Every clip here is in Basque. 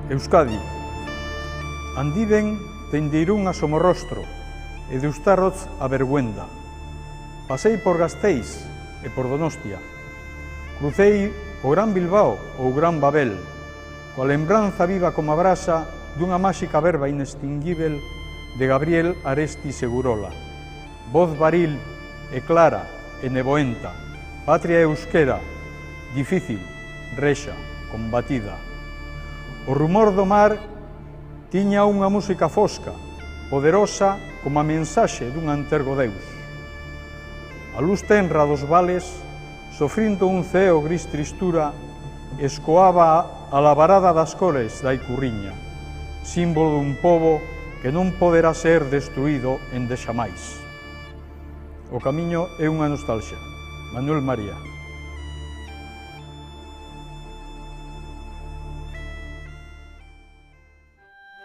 Euskadi. Andiden dende Irún a Somorrostro e de Ustarroz a Berguenda. Pasei por Gasteiz e por Donostia. Crucei o Gran Bilbao ou Gran Babel, coa lembranza viva como a brasa dunha máxica verba inextinguível de Gabriel Aresti Segurola. Voz varil e clara e neboenta, patria euskera, difícil, rexa, combatida. O rumor do mar tiña unha música fosca, poderosa como a mensaxe dun antergo Deus. A luz tenra dos vales, sofrindo un ceo gris tristura, escoaba a lavarada das cores da Icurriña, símbolo dun pobo que non poderá ser destruído endexamais. O camiño é unha nostalgia. Manuel María.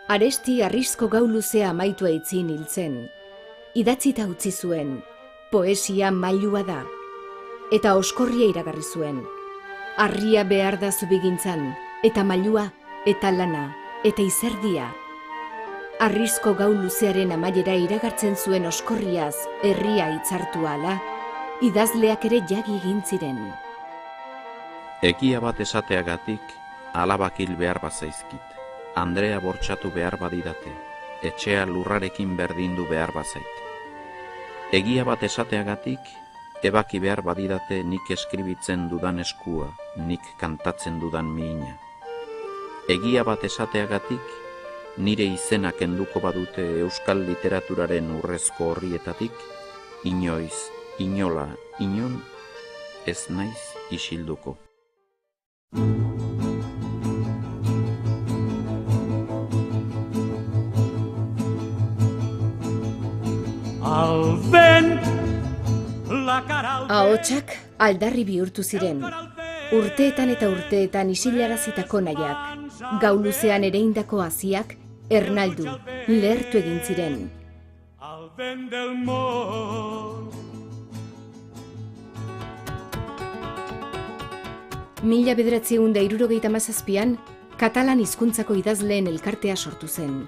Aresti arrizko gau luzea amaitua itzin hiltzen. Idatzita utzi zuen, poesia mailua da. Eta oskorria iragarri zuen. Harria behar da zubigintzan, eta mailua, eta lana, eta izerdia. Arrizko gau luzearen amaiera iragartzen zuen oskorriaz herria hitzartu ahala, idazleak ere jagi egin ziren. Egia bat esateagatik, alabak hil behar bazaizkit. Andrea bortxatu behar badidate, etxea lurrarekin berdindu behar bazait. Egia bat esateagatik, ebaki behar badidate nik eskribitzen dudan eskua, nik kantatzen dudan mihina. Egia bat esateagatik, nire izena kenduko badute euskal literaturaren urrezko horrietatik, inoiz, inola, inon, ez naiz isilduko. Ahotsak aldarri bihurtu ziren. Urteetan eta urteetan isilarazitako nahiak, gau luzean ereindako haziak, ernaldu, lehertu egin ziren. Mila 1977an, Katalan hizkuntzako idazleen elkartea sortu zen.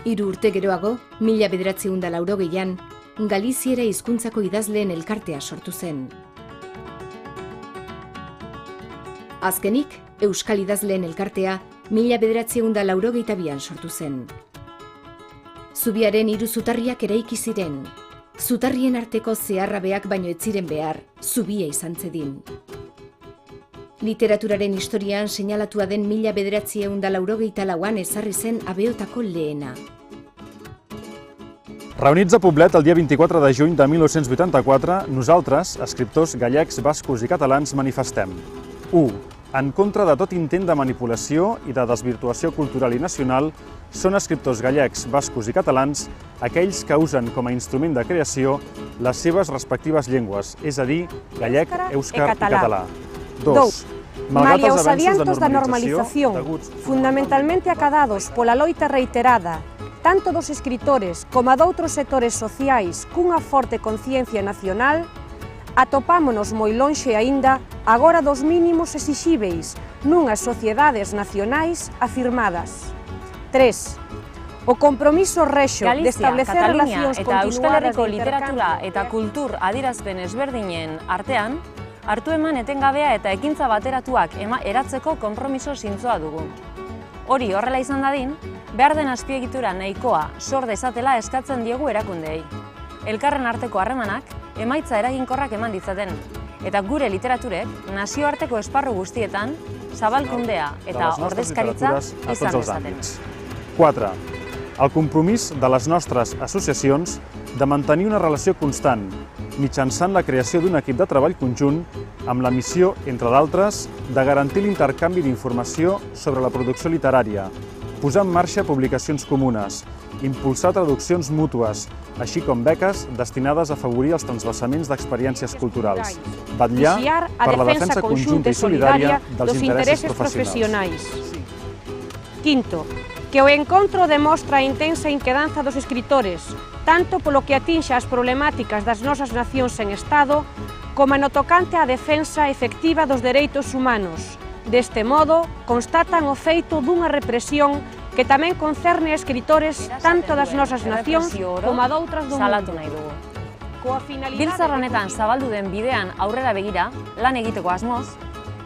3 urte geroago, 1980an, Galiziera hizkuntzako idazleen elkartea sortu zen. Azkenik, Euskal idazleen elkartea 1982an sortu zen. Zubiaren 3 zutarriak eraiki ziren. Zutarrien arteko zeharrabeak baino ez ziren behar, zubia izan zedin. Literaturaren historian seinalatua den 1984an ezarri zen abeotako lehena. Reunits a Poblet el dia 24 de juny de 1984, nosaltres, escriptors gallecs, bascos i catalans, manifestem. 1. En contra de tot intent de manipulació i de desvirtuació cultural i nacional, són escriptors gallecs, bascos i catalans aquells que usen com a instrument de creació les seves respectives llengües, és a dir, gallec, èuscar i català. 2. Malia os adiantos da normalización, fundamentalmente acadados pola loita reiterada, tanto dos escritores como doutros sectores sociais cunha forte conciencia nacional, atopámonos moi lonxe aínda agora dos mínimos exixíveis nunhas sociedades nacionais afirmadas. 3. O compromiso rexo de establecer relacións continuadas de literatura eta kultur adierazpen ezberdinen artean, hartu eman etengabea eta ekintza bateratuak eratzeko konpromiso zintzoa dugu. Hori horrela izan dadin, behar den azpiegitura nahikoa sor dezatela eskatzen diegu erakundeei. Elkarren arteko harremanak emaitza eraginkorrak eman ditzaten, eta gure literaturek nazioarteko esparru guztietan zabalkundea eta ordezkaritza izan dezaten. 4. El compromís de les nostres associacions de mantenir una relació constant, mitjançant la creació d'un equip de treball conjunt amb la missió, entre d'altres, de garantir l'intercanvi d'informació sobre la producció literària, posar en marxa publicacions comunes, impulsar traduccions mútues, així com beques destinades a afavorir els transvasaments d'experiències culturals, vetllar per la defensa conjunta i solidària dels interessos professionals. 5. Que o encontro demostra a intensa inquedanza dos escritores, tanto polo que atinxa as problemáticas das nosas nacións en Estado, como no tocante á defensa efectiva dos dereitos humanos, Deste modo, constatan o feito dunha represión que tamén concerne a escritores tanto das nosas nacións como a doutras do salatu mundo. nahi dugu. Biltzar Biltzar honetan zabaldu den bidean aurrera begira, lan egiteko asmoz,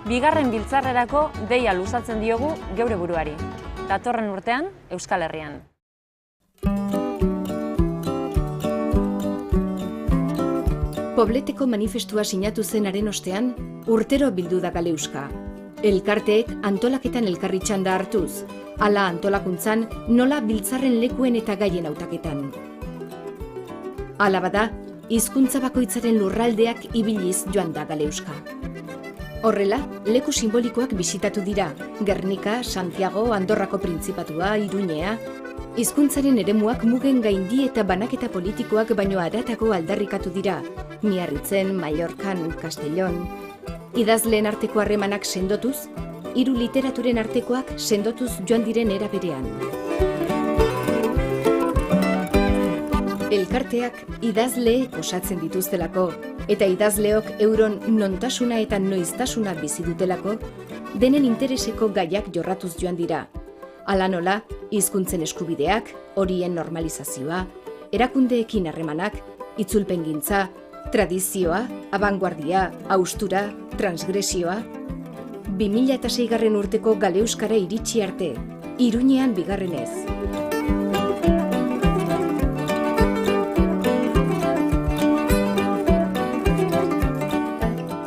bigarren biltzarrerako deia luzatzen diogu geure buruari. Datorren urtean, Euskal Herrian. Pobleteko manifestua sinatu zenaren ostean, urtero bildu da Galeuska. Elkarteek antolaketan elkarri txanda hartuz, hala antolakuntzan nola biltzarren lekuen eta gaien hautaketan. Hala bada, hizkuntza bakoitzaren lurraldeak ibiliz joan da Galeuska. Horrela, leku simbolikoak bisitatu dira, Gernika, Santiago, Andorrako Printzipatua, Iruñea. Hizkuntzaren eremuak mugen gaindi eta banaketa politikoak baino haratako aldarrikatu dira, Miarritzen, Mallorcan, Castellón. Idazleen arteko harremanak sendotuz, hiru literaturen artekoak sendotuz joan diren era berean. Elkarteak idazleek osatzen dituztelako, eta idazleok euron nontasuna eta noiztasuna bizi dutelako, denen intereseko gaiak jorratuz joan dira. Hala nola, hizkuntzen eskubideak, horien normalizazioa, erakundeekin harremanak, itzulpengintza, tradizioa, abanguardia, haustura, transgresioa. 2006 urteko Galeuskara iritsi arte, Iruñean bigarrenez.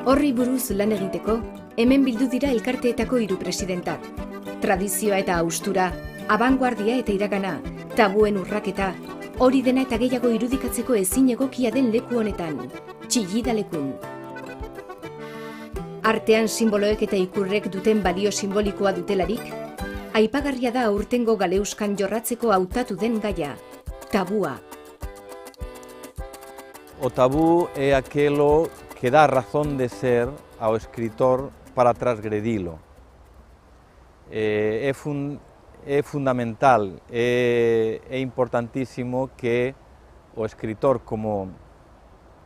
Horri buruz lan egiteko, hemen bildu dira elkarteetako 3 presidentak. Tradizioa eta haustura, abanguardia eta iragana, tabuen urraketa, hori dena eta gehiago irudikatzeko ezin egokia den leku honetan, Txillida lekun. Artean simboloek eta ikurrek duten balio simbolikoa dutelarik, aipagarria da aurtengo Galeuskan jorratzeko hautatu den gaia, tabua. O tabú é aquelo que dá razón de ser ao escritor para transgredilo. É fundamental, é importantísimo que o escritor como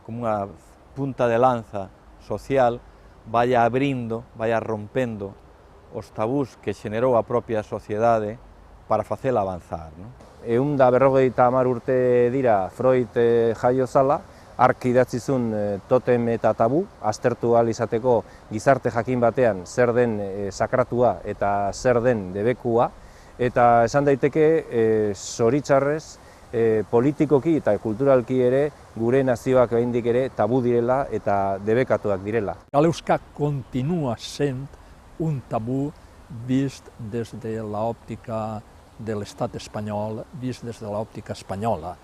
unha punta de lanza social vaya abrindo, vaya rompendo os tabús que xenerou a propia sociedade para facela avanzar. 150 urte dira Freud jaio zala, hark idatzizun totem eta tabu, aztertu ahal izateko gizarte jakin batean zer den sakratua eta zer den debekua, eta esan daiteke zoritxarrez politikoki eta kulturalki ere gure nazioak oraindik ere tabu direla eta debekatuak direla. Galeuska continua sent un tabú vist des de l'òptica de l'estat espanyol, vist des de l'òptica espanyola,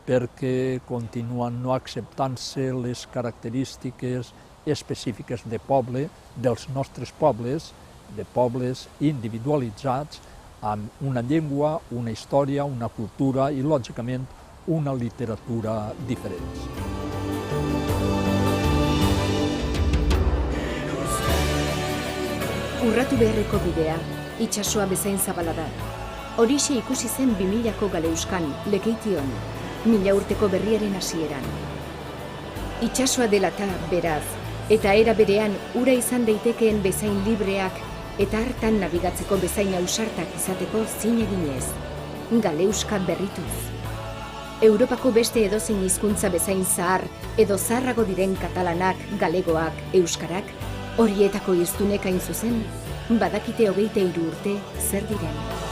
perquè continuen no acceptant-se les característiques específiques de poble, dels nostres pobles, de pobles individualitzats, amb una llengua, una història, una cultura i, lògicament, una literatura diferents. Urratu beharreko bidea, itsasoa bezain zabala da. Horixe ikusi zen 2000ko Galeuskan, Lekeition, 1000 urteko berriaren hasieran. Itsasoa dela ta, beraz, eta era berean ura izan daitekeen bezain libreak eta hartan nabigatzeko bezain ausartak izateko zin eginez, Galeuska berrituz. Europako beste edozein hizkuntza bezain zahar edo zaharrago diren katalanak, galegoak, euskarak, horietako hiztunek hain zuzen, badakite 23 urte zer diren.